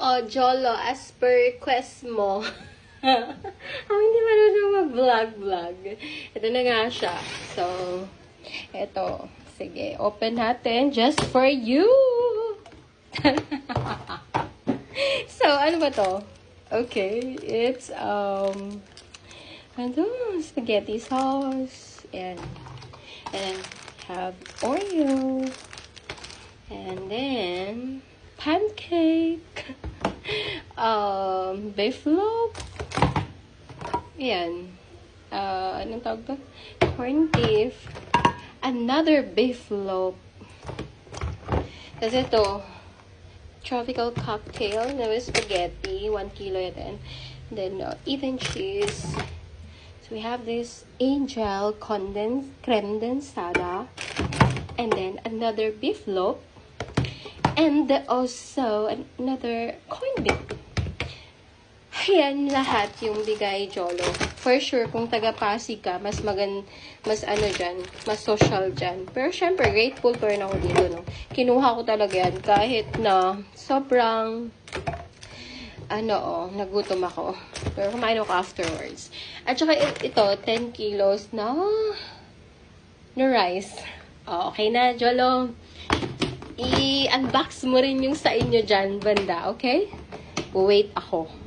Oh, Jolo, as per request mo. Ako hindi marunong mag-vlog. Ito na nga siya. So, ito. Sige, open natin just for you. So, ano ba to? Okay, it's, spaghetti sauce. And then, have Oreo. And then, pancake. Beef loaf. Ayan. Anong tawag to? Corned beef. Another beef loaf. Kasi ito, tropical cocktail na with spaghetti. 1 kilo yan. And then, even cheese. So, we have this Angel creme densada. And then, another beef loaf. And also, another corned beef. Ayan lahat yung bigay Jolo. For sure, kung taga-Pasig ka, mas social dyan. Pero syempre, grateful pa rin ako dito, no? Kinuha ko talaga yan kahit na sobrang, nagutom ako. Pero kumain ako afterwards. At saka ito, 10 kilos na rice. Okay na, Jolo. I-unbox mo rin yung sa inyo dyan, banda, okay? Wait ako.